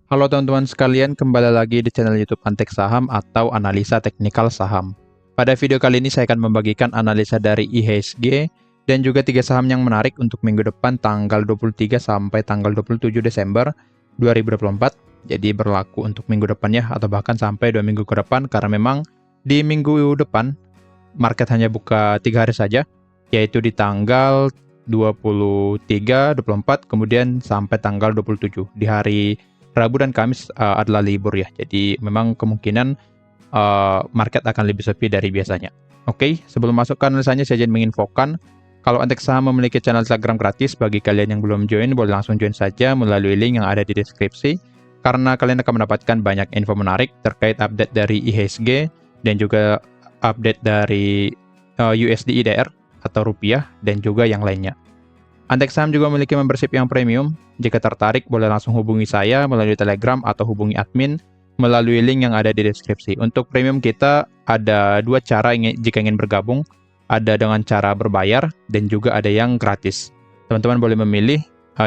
Halo teman-teman sekalian, kembali lagi di channel YouTube Antek Saham atau Analisa Teknikal Saham. Pada video kali ini saya akan membagikan analisa dari IHSG dan juga 3 saham yang menarik untuk minggu depan tanggal 23 sampai tanggal 27 Desember 2024. Jadi berlaku untuk minggu depannya atau bahkan sampai 2 minggu ke depan karena memang di minggu depan market hanya buka 3 hari saja, yaitu di tanggal 23, 24, kemudian sampai tanggal 27. Di hari Rabu dan Kamis adalah libur ya, jadi memang kemungkinan market akan lebih sepi dari biasanya. Oke, sebelum masuk ke analisanya, saya ingin menginfokan kalau Antek Saham memiliki channel Telegram gratis. Bagi kalian yang belum join, boleh langsung join saja melalui link yang ada di deskripsi, karena kalian akan mendapatkan banyak info menarik terkait update dari IHSG dan juga update dari USD IDR atau rupiah dan juga yang lainnya. Antek Saham juga memiliki membership yang premium. Jika tertarik, boleh langsung hubungi saya melalui Telegram atau hubungi admin melalui link yang ada di deskripsi. Untuk premium kita ada 2 cara jika ingin bergabung. Ada dengan cara berbayar dan juga ada yang gratis. Teman-teman boleh memilih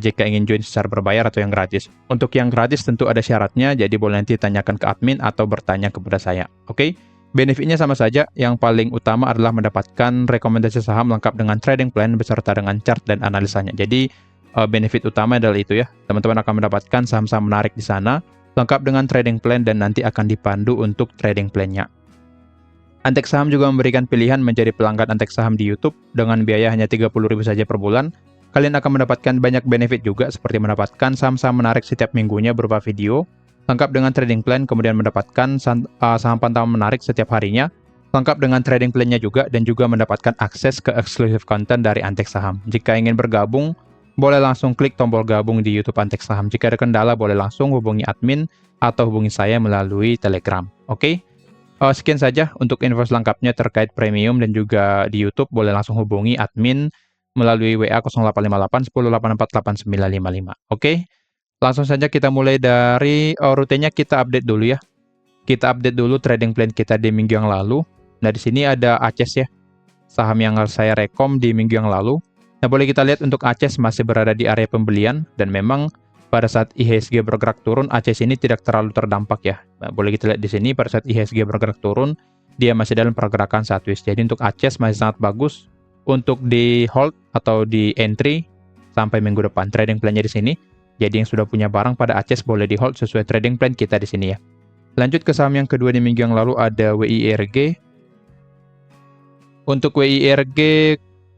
jika ingin join secara berbayar atau yang gratis. Untuk yang gratis tentu ada syaratnya, jadi boleh nanti tanyakan ke admin atau bertanya kepada saya. Oke? Benefitnya sama saja, yang paling utama adalah mendapatkan rekomendasi saham lengkap dengan trading plan beserta dengan chart dan analisanya. Jadi, benefit utama adalah itu ya. Teman-teman akan mendapatkan saham-saham menarik di sana, lengkap dengan trading plan dan nanti akan dipandu untuk trading plan-nya. Antek Saham juga memberikan pilihan menjadi pelanggan Antek Saham di YouTube dengan biaya hanya 30.000 saja per bulan. Kalian akan mendapatkan banyak benefit juga, seperti mendapatkan saham-saham menarik setiap minggunya berupa video, lengkap dengan trading plan, kemudian mendapatkan saham pantauan menarik setiap harinya, lengkap dengan trading plan-nya juga, dan juga mendapatkan akses ke eksklusif konten dari Antek Saham. Jika ingin bergabung, boleh langsung klik tombol gabung di YouTube Antek Saham. Jika ada kendala, boleh langsung hubungi admin atau hubungi saya melalui Telegram. Oke? Sekian saja untuk info selengkapnya terkait premium dan juga di YouTube, boleh langsung hubungi admin melalui WA 0858 1084 8955. Oke? Langsung saja kita mulai dari rutenya, kita update dulu ya. Kita update dulu trading plan kita di minggu yang lalu. Nah, di sini ada ACES ya. Saham yang saya rekom di minggu yang lalu. Nah, boleh kita lihat untuk ACES masih berada di area pembelian dan memang pada saat IHSG bergerak turun, ACES ini tidak terlalu terdampak ya. Nah, boleh kita lihat di sini pada saat IHSG bergerak turun, dia masih dalam pergerakan sideways. Jadi untuk ACES masih sangat bagus untuk di hold atau di entry sampai minggu depan. Trading plan-nya di sini. Jadi yang sudah punya barang pada ACES boleh di hold sesuai trading plan kita di sini ya. Lanjut ke saham yang kedua di minggu yang lalu ada WIRG. Untuk WIRG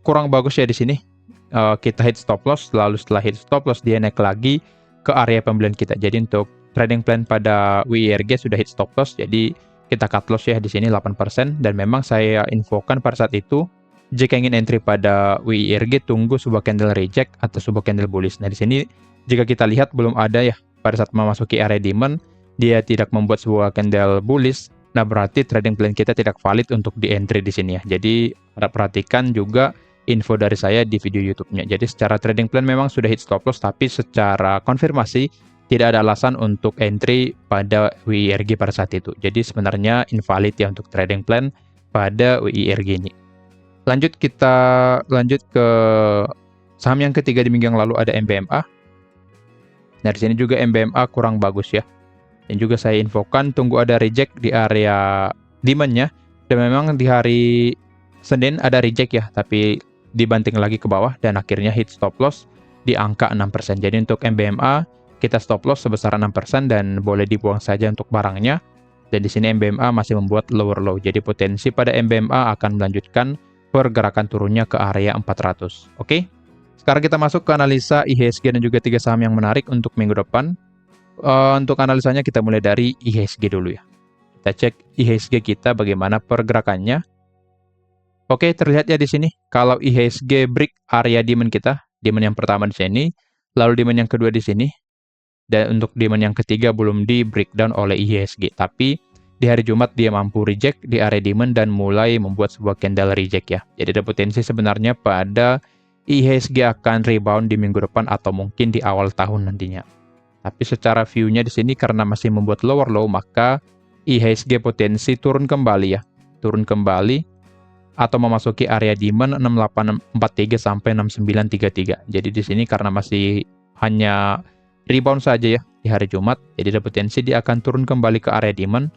kurang bagus ya di sini. Kita hit stop loss, lalu setelah hit stop loss dia naik lagi ke area pembelian kita. Jadi untuk trading plan pada WIRG sudah hit stop loss, jadi kita cut loss ya di sini 8%, dan memang saya infokan pada saat itu jika ingin entry pada WIRG tunggu sebuah candle reject atau sebuah candle bullish. Nah, di sini jika kita lihat belum ada ya pada saat memasuki area demand, dia tidak membuat sebuah candle bullish. Nah, berarti trading plan kita tidak valid untuk di entry di sini ya. Jadi, perhatikan juga info dari saya di video YouTube-nya. Jadi, secara trading plan memang sudah hit stop loss, tapi secara konfirmasi tidak ada alasan untuk entry pada WIRG pada saat itu. Jadi, sebenarnya invalid ya untuk trading plan pada WIRG ini. Kita lanjut ke saham yang ketiga di minggu yang lalu ada MBMA. Nah, di sini juga MBMA kurang bagus ya. Dan juga saya infokan tunggu ada reject di area demand-nya. Dan memang di hari Senin ada reject ya, tapi dibanting lagi ke bawah dan akhirnya hit stop loss di angka 6%. Jadi untuk MBMA kita stop loss sebesar 6% dan boleh dibuang saja untuk barangnya. Dan di sini MBMA masih membuat lower low. Jadi potensi pada MBMA akan melanjutkan pergerakan turunnya ke area 400. Oke? Sekarang kita masuk ke analisa IHSG dan juga 3 saham yang menarik untuk minggu depan. Untuk analisanya kita mulai dari IHSG dulu ya. Kita cek IHSG kita bagaimana pergerakannya. Oke, terlihat ya di sini. Kalau IHSG break area demand kita, demand yang pertama di sini, lalu demand yang kedua di sini, dan untuk demand yang ketiga belum di breakdown oleh IHSG. Tapi di hari Jumat dia mampu reject di area demand dan mulai membuat sebuah candle reject ya. Jadi ada potensi sebenarnya pada IHSG akan rebound di minggu depan atau mungkin di awal tahun nantinya. Tapi secara view-nya di sini karena masih membuat lower low, maka IHSG potensi turun kembali ya. Turun kembali atau memasuki area demand 6843 sampai 6933. Jadi di sini karena masih hanya rebound saja ya di hari Jumat. Jadi ada potensi dia akan turun kembali ke area demand,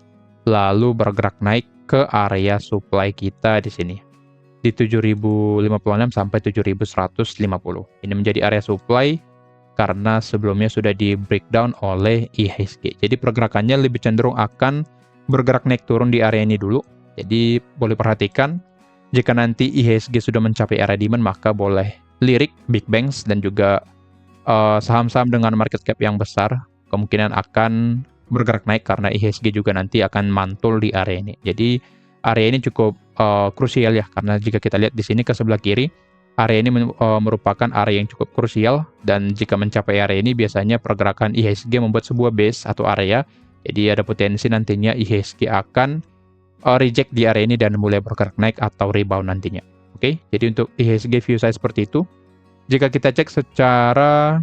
lalu bergerak naik ke area supply kita di sini di 7056 sampai 7150. Ini menjadi area supply karena sebelumnya sudah di breakdown oleh IHSG. Jadi pergerakannya lebih cenderung akan bergerak naik turun di area ini dulu. Jadi boleh perhatikan, jika nanti IHSG sudah mencapai area demand, maka boleh lirik big banks dan juga saham-saham dengan market cap yang besar kemungkinan akan bergerak naik karena IHSG juga nanti akan mantul di area ini. Jadi area ini cukup krusial ya, karena jika kita lihat di sini ke sebelah kiri, area ini merupakan area yang cukup krusial, dan jika mencapai area ini biasanya pergerakan IHSG membuat sebuah base atau area. Jadi ada potensi nantinya IHSG akan reject di area ini dan mulai bergerak naik atau rebound nantinya. Oke, jadi untuk IHSG view saya seperti itu. Jika kita cek secara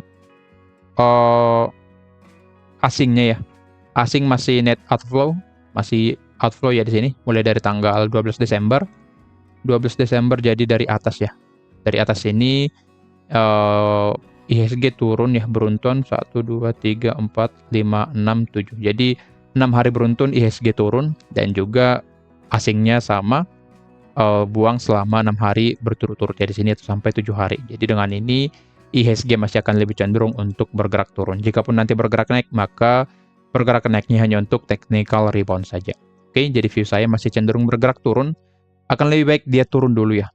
asingnya ya, asing masih net outflow, masih outflow ya di sini, mulai dari tanggal 12 Desember. 12 Desember jadi dari atas ya. Dari atas ini IHSG turun ya, beruntun 1, 2, 3, 4, 5, 6, 7. Jadi 6 hari beruntun IHSG turun, dan juga asingnya sama buang selama 6 hari berturut-turut ya di sini, atau sampai 7 hari. Jadi dengan ini IHSG masih akan lebih cenderung untuk bergerak turun. Jikapun nanti bergerak naik, maka pergerakan naiknya hanya untuk technical rebound saja. Oke, jadi view saya masih cenderung bergerak turun. Akan lebih baik dia turun dulu ya.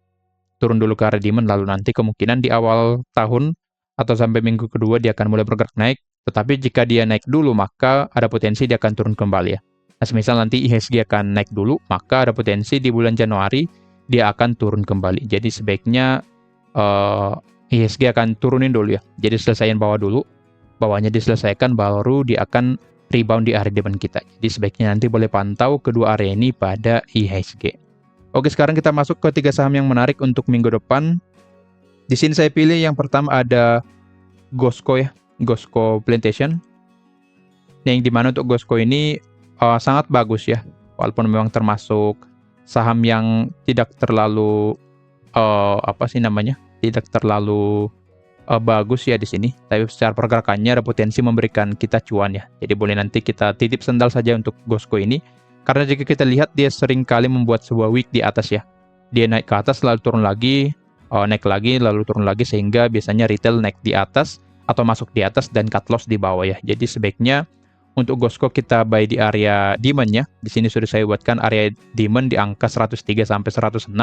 Turun dulu ke area demand, lalu nanti kemungkinan di awal tahun atau sampai minggu kedua dia akan mulai bergerak naik. Tetapi jika dia naik dulu, maka ada potensi dia akan turun kembali ya. Nah, semisal nanti IHSG akan naik dulu, maka ada potensi di bulan Januari dia akan turun kembali. Jadi sebaiknya IHSG akan turunin dulu ya. Jadi selesaiin bawah dulu, bawahnya diselesaikan, baru dia akan rebound di area demand kita. Jadi sebaiknya nanti boleh pantau kedua area ini pada IHSG. Oke, sekarang kita masuk ke 3 saham yang menarik untuk minggu depan. Di sini saya pilih yang pertama ada Gosco ya, Gosco Plantation. Yang dimana untuk Gosco ini sangat bagus ya, walaupun memang termasuk saham yang tidak terlalu tidak terlalu bagus ya di sini. Tapi secara pergerakannya ada potensi memberikan kita cuan ya. Jadi boleh nanti kita titip sendal saja untuk Gosco ini. Karena jika kita lihat dia sering kali membuat sebuah wick di atas ya. Dia naik ke atas lalu turun lagi, naik lagi lalu turun lagi, sehingga biasanya retail naik di atas atau masuk di atas dan cut loss di bawah ya. Jadi sebaiknya untuk Gosco kita buy di area demand-nya. Di sini sudah saya buatkan area demand di angka 103 sampai 106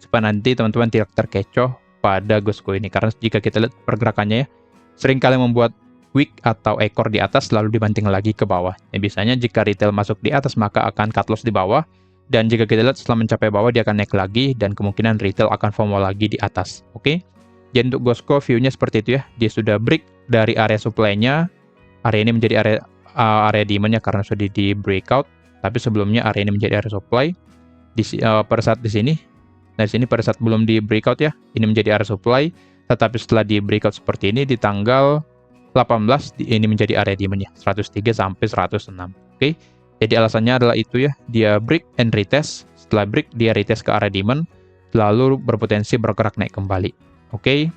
supaya nanti teman-teman tidak terkecoh pada Gosco ini. Karena jika kita lihat pergerakannya ya, sering kali membuat wick atau ekor di atas lalu dibanting lagi ke bawah. Biasanya jika retail masuk di atas maka akan cut loss di bawah, dan jika kita lihat setelah mencapai bawah dia akan naik lagi, dan kemungkinan retail akan FOMO lagi di atas. Oke. Jadi untuk Gosco view-nya seperti itu ya. Dia sudah break dari area supply-nya. Area ini menjadi area demand-nya karena sudah di breakout, tapi sebelumnya area ini menjadi area supply. Pada saat di sini, nah di sini pada saat belum di breakout ya, ini menjadi area supply, tetapi setelah di breakout seperti ini di tanggal 18 ini menjadi area demand-nya 103 sampai 106. Oke. Jadi alasannya adalah itu ya, dia break and retest. Setelah break dia retest ke area demand, lalu berpotensi bergerak naik kembali. Oke.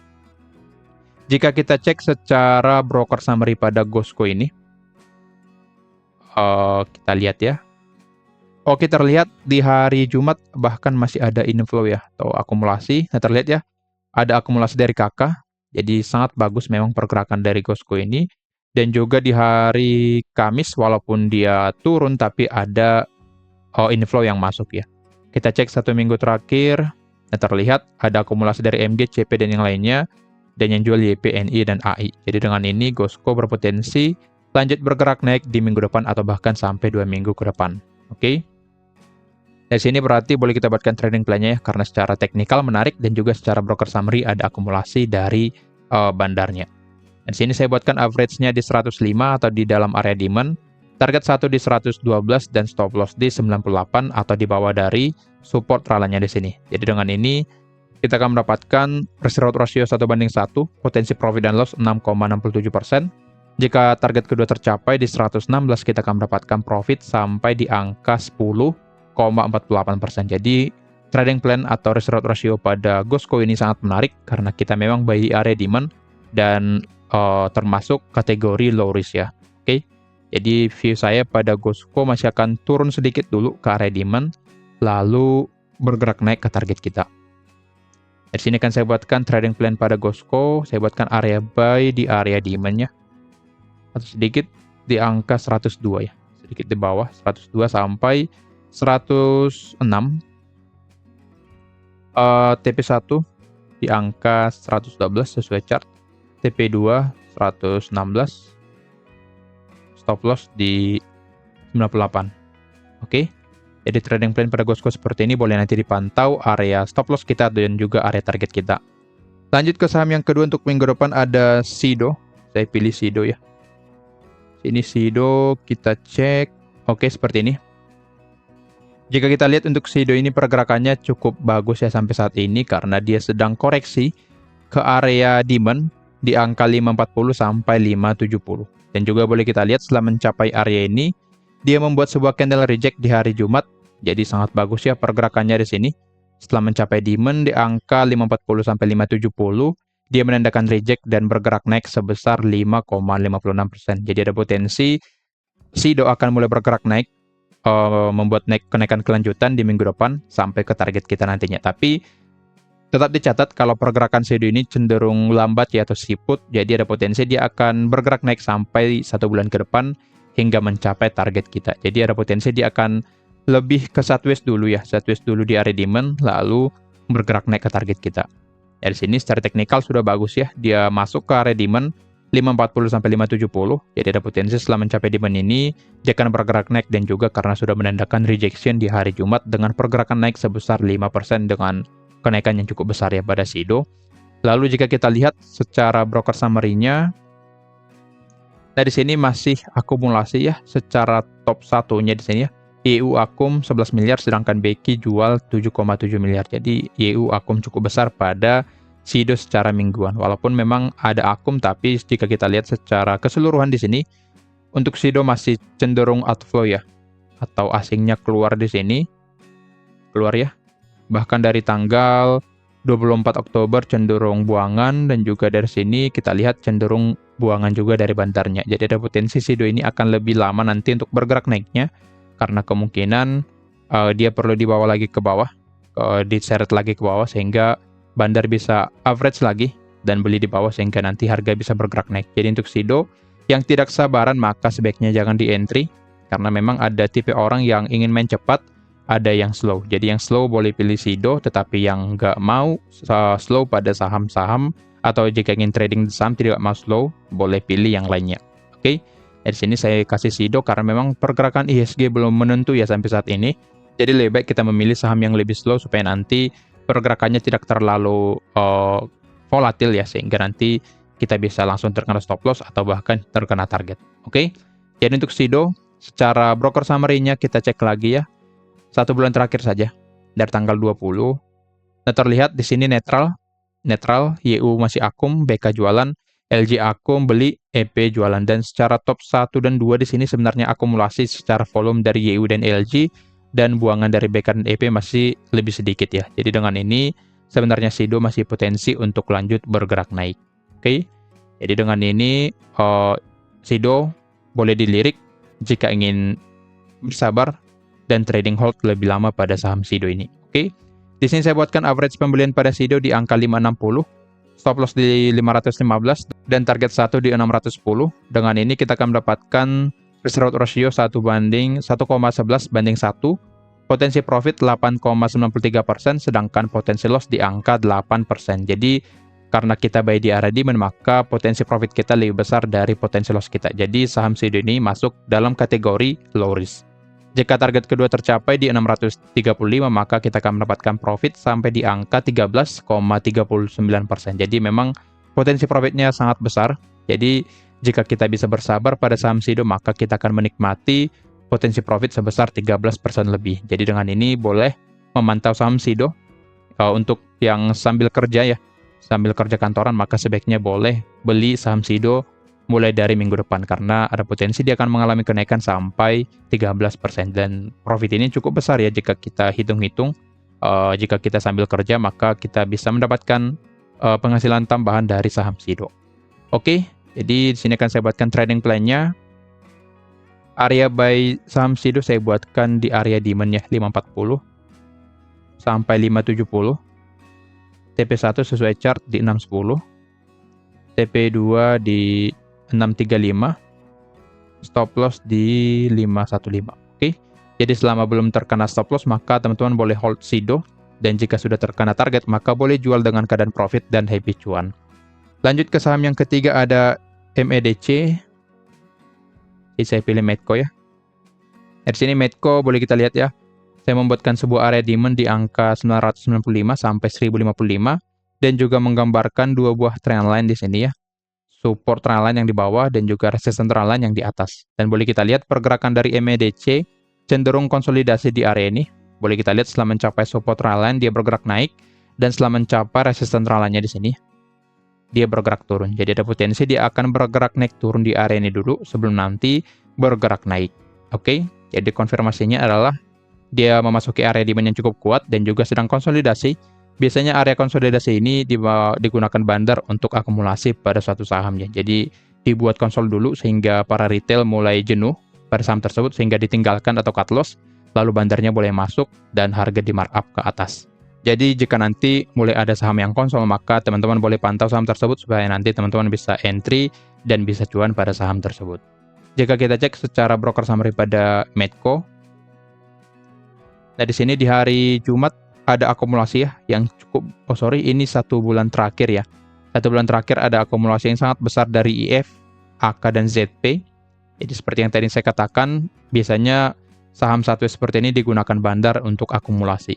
Jika kita cek secara broker summary pada Gosco ini, kita lihat ya. Oke, terlihat di hari Jumat bahkan masih ada inflow ya, atau akumulasi. Nah, terlihat ya, ada akumulasi dari KK. Jadi sangat bagus memang pergerakan dari Gosco ini. Dan juga di hari Kamis walaupun dia turun tapi ada inflow yang masuk ya. Kita cek 1 minggu terakhir, nah terlihat ada akumulasi dari MG, CP dan yang lainnya, dan yang jual YP, NI dan AI. Jadi dengan ini Gosco berpotensi lanjut bergerak naik di minggu depan atau bahkan sampai 2 minggu ke depan. Oke. Dari sini berarti boleh kita buatkan trading plan-nya ya, karena secara teknikal menarik dan juga secara broker summary ada akumulasi dari bandarnya. Di sini saya buatkan average-nya di 105 atau di dalam area demand, target 1 di 112 dan stop loss di 98 atau di bawah dari support ralanya di sini. Jadi dengan ini kita akan mendapatkan risk reward ratio 1:1, potensi profit dan loss 6,67%. Jika target kedua tercapai di 116, kita akan mendapatkan profit sampai di angka 10,48%. Jadi trading plan atau risk reward ratio pada Gosco ini sangat menarik karena kita memang buy area demand, dan termasuk kategori low risk ya. Oke. Jadi view saya pada Gosco masih akan turun sedikit dulu ke area demand, lalu bergerak naik ke target kita. Dari sini akan saya buatkan trading plan pada Gosco, saya buatkan area buy di area demand-nya. Atau sedikit di angka 102 ya. Sedikit di bawah 102 sampai 106. TP1 di angka 112 sesuai chart. TP2 116. Stop loss di 98. Oke. Jadi trading plan pada Gosco seperti ini, boleh nanti dipantau area stop loss kita dan juga area target kita. Lanjut ke saham yang kedua untuk minggu depan ada Sido. Saya pilih Sido ya. Ini Sido, kita cek. Oke, seperti ini. Jika kita lihat untuk Sido ini pergerakannya cukup bagus ya sampai saat ini karena dia sedang koreksi ke area demand di angka 540 sampai 570. Dan juga boleh kita lihat setelah mencapai area ini, dia membuat sebuah candle reject di hari Jumat. Jadi sangat bagus ya pergerakannya di sini. Setelah mencapai demand di angka 540 sampai 570, dia menandakan reject dan bergerak naik sebesar 5,56%. Jadi ada potensi Sido akan mulai bergerak naik, membuat kenaikan kelanjutan di minggu depan sampai ke target kita nantinya. Tapi tetap dicatat kalau pergerakan Sido ini cenderung lambat ya atau siput, jadi ada potensi dia akan bergerak naik sampai 1 bulan ke depan hingga mencapai target kita. Jadi ada potensi dia akan lebih ke sideways dulu ya, sideways dulu di area demand, lalu bergerak naik ke target kita. Dari sini secara teknikal sudah bagus ya, dia masuk ke area demand 540 sampai 570. Jadi ada potensi setelah mencapai demand ini dia akan bergerak naik, dan juga karena sudah menandakan rejection di hari Jumat dengan pergerakan naik sebesar 5% dengan kenaikan yang cukup besar ya pada Sido. Lalu jika kita lihat secara broker summary-nya, dari sini masih akumulasi ya, secara top satunya di sini ya. YU Akum 11 miliar sedangkan Beki jual 7,7 miliar. Jadi YU Akum cukup besar pada Sido secara mingguan. Walaupun memang ada Akum, tapi jika kita lihat secara keseluruhan di sini untuk Sido masih cenderung outflow ya, atau asingnya keluar di sini. Keluar ya. Bahkan dari tanggal 24 Oktober cenderung buangan, dan juga dari sini kita lihat cenderung buangan juga dari bandarnya. Jadi ada potensi Sido ini akan lebih lama nanti untuk bergerak naiknya, karena kemungkinan dia perlu dibawa lagi ke bawah, diseret lagi ke bawah sehingga bandar bisa average lagi dan beli di bawah sehingga nanti harga bisa bergerak naik. Jadi untuk Sido yang tidak sabaran maka sebaiknya jangan di entry, karena memang ada tipe orang yang ingin main cepat, ada yang slow. Jadi yang slow boleh pilih Sido, tetapi yang nggak mau slow pada saham-saham atau jika ingin trading saham tidak mau slow, boleh pilih yang lainnya. Oke. Dari sini saya kasih Sido karena memang pergerakan IHSG belum menentu ya sampai saat ini. Jadi lebih baik kita memilih saham yang lebih slow supaya nanti pergerakannya tidak terlalu volatil ya, sehingga nanti kita bisa langsung terkena stop loss atau bahkan terkena target. Oke. Jadi untuk Sido secara broker summary-nya kita cek lagi ya. 1 bulan terakhir saja dari tanggal 20. Nah, terlihat di sini netral, YU masih akum, BK jualan, LG akum, beli, EP jualan, dan secara top 1 dan 2 di sini sebenarnya akumulasi secara volume dari YU dan LG, dan buangan dari BK dan EP masih lebih sedikit ya. Jadi dengan ini sebenarnya Sido masih potensi untuk lanjut bergerak naik. Oke. Jadi dengan ini Sido boleh dilirik jika ingin bersabar dan trading hold lebih lama pada saham Sido ini. Oke. Di sini saya buatkan average pembelian pada Sido di angka 560. Stop loss di 515 dan target 1 di 610. Dengan ini kita akan mendapatkan risk reward ratio 1:1,11 banding 1. Potensi profit 8,93%, sedangkan potensi loss di angka 8%. Jadi karena kita buy di area demand, maka potensi profit kita lebih besar dari potensi loss kita. Jadi saham Sido ini masuk dalam kategori low risk. Jika target kedua tercapai di 635, maka kita akan mendapatkan profit sampai di angka 13,39%. Jadi memang potensi profitnya sangat besar. Jadi jika kita bisa bersabar pada saham Sido, maka kita akan menikmati potensi profit sebesar 13% lebih. Jadi dengan ini boleh memantau saham Sido. Untuk yang sambil kerja ya, sambil kerja kantoran, maka sebaiknya boleh beli saham Sido mulai dari minggu depan, karena ada potensi dia akan mengalami kenaikan sampai 13%, dan profit ini cukup besar ya jika kita hitung-hitung. Jika kita sambil kerja, maka kita bisa mendapatkan penghasilan tambahan dari saham Sido. Oke, Jadi di sini akan saya buatkan trading plan-nya. Area buy saham Sido saya buatkan di area demand ya, 540 sampai 570. TP1 sesuai chart di 610. TP2 di 635. Stop loss di 515. Oke. Jadi selama belum terkena stop loss, maka teman-teman boleh hold Sido. Dan jika sudah terkena target, maka boleh jual dengan keadaan profit dan happy cuan. Lanjut ke saham yang ketiga ada MEDC. Jadi saya pilih Medco ya. Dari sini Medco boleh kita lihat ya. Saya membuatkan sebuah area demand di angka 995 sampai 1055 dan juga menggambarkan dua buah trendline di sini ya. Support trendline yang di bawah dan juga resistance trendline yang di atas. Dan boleh kita lihat pergerakan dari MEDC cenderung konsolidasi di area ini. Boleh kita lihat setelah mencapai support trendline dia bergerak naik dan setelah mencapai resistance trendline-nya di sini dia bergerak turun. Jadi ada potensi dia akan bergerak naik turun di area ini dulu sebelum nanti bergerak naik. Oke, jadi konfirmasinya adalah dia memasuki area demand yang cukup kuat dan juga sedang konsolidasi. Biasanya area konsolidasi ini digunakan bandar untuk akumulasi pada suatu sahamnya. Jadi dibuat konsol dulu sehingga para retail mulai jenuh pada saham tersebut sehingga ditinggalkan atau cut loss, lalu bandarnya boleh masuk dan harga di markup ke atas. Jadi jika nanti mulai ada saham yang konsol, maka teman-teman boleh pantau saham tersebut supaya nanti teman-teman bisa entry dan bisa cuan pada saham tersebut. Jika kita cek secara broker summary pada Medco, nah di sini di hari Jumat ada akumulasi ya yang cukup, ini 1 bulan terakhir ya. 1 bulan terakhir ada akumulasi yang sangat besar dari IF, AK, dan ZP. Jadi seperti yang tadi saya katakan, biasanya saham satu seperti ini digunakan bandar untuk akumulasi.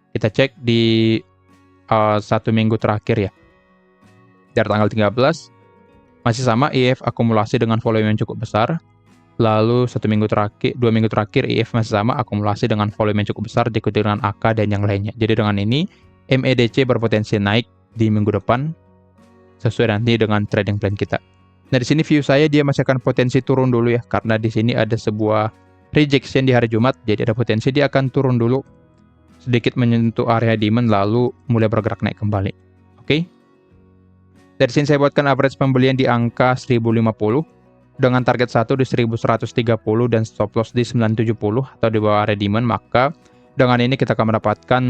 Kita cek di 1 minggu terakhir ya. Dari tanggal 13, masih sama IF akumulasi dengan volume yang cukup besar. Lalu 2 minggu terakhir IF masih sama akumulasi dengan volume yang cukup besar diikuti dengan AK dan yang lainnya. Jadi dengan ini MEDC berpotensi naik di minggu depan sesuai nanti dengan trading plan kita. Nah di sini view saya dia masih akan potensi turun dulu ya karena di sini ada sebuah rejection di hari Jumat. Jadi ada potensi dia akan turun dulu sedikit menyentuh area demand lalu mulai bergerak naik kembali. Oke. Dari sini saya buatkan average pembelian di angka 1050 dengan target 1 di 1130 dan stop loss di 970 atau di bawah area demand, maka dengan ini kita akan mendapatkan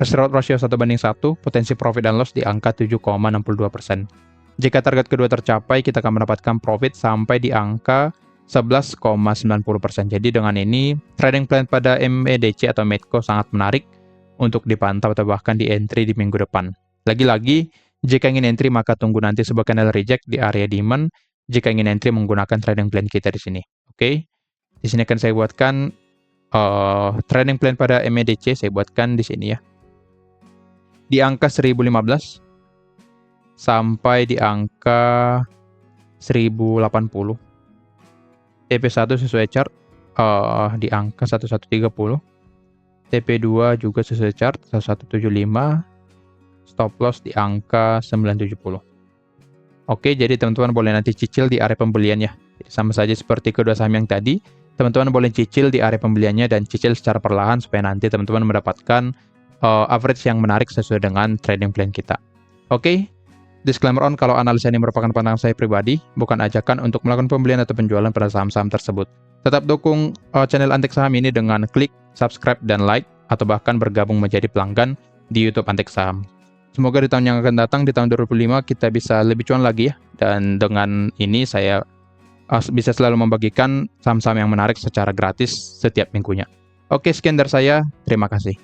ratio 1:1, potensi profit dan loss di angka 7,62%. Jika target kedua tercapai, kita akan mendapatkan profit sampai di angka 11,90%. Jadi dengan ini trading plan pada MEDC atau Medco sangat menarik untuk dipantau atau bahkan di entry di minggu depan. Lagi-lagi, jika ingin entry maka tunggu nanti sebuah candle reject di area demand. Jika ingin entry menggunakan trading plan kita di sini. Oke. Di sini akan saya buatkan trading plan pada MEDC, saya buatkan di sini ya. Di angka 1015 sampai di angka 1080. TP1 sesuai chart di angka 1130. TP2 juga sesuai chart 1175. Stop loss di angka 970. Oke, jadi teman-teman boleh nanti cicil di area pembeliannya. Jadi sama saja seperti kedua saham yang tadi, teman-teman boleh cicil di area pembeliannya dan cicil secara perlahan supaya nanti teman-teman mendapatkan average yang menarik sesuai dengan trading plan kita. Oke, disclaimer on kalau analisa ini merupakan pandangan saya pribadi, bukan ajakan untuk melakukan pembelian atau penjualan pada saham-saham tersebut. Tetap dukung channel Antek Saham ini dengan klik subscribe dan like, atau bahkan bergabung menjadi pelanggan di YouTube Antek Saham. Semoga di tahun yang akan datang, di tahun 2005, kita bisa lebih cuan lagi ya. Dan dengan ini saya bisa selalu membagikan saham-saham yang menarik secara gratis setiap minggunya. Oke, sekian dari saya. Terima kasih.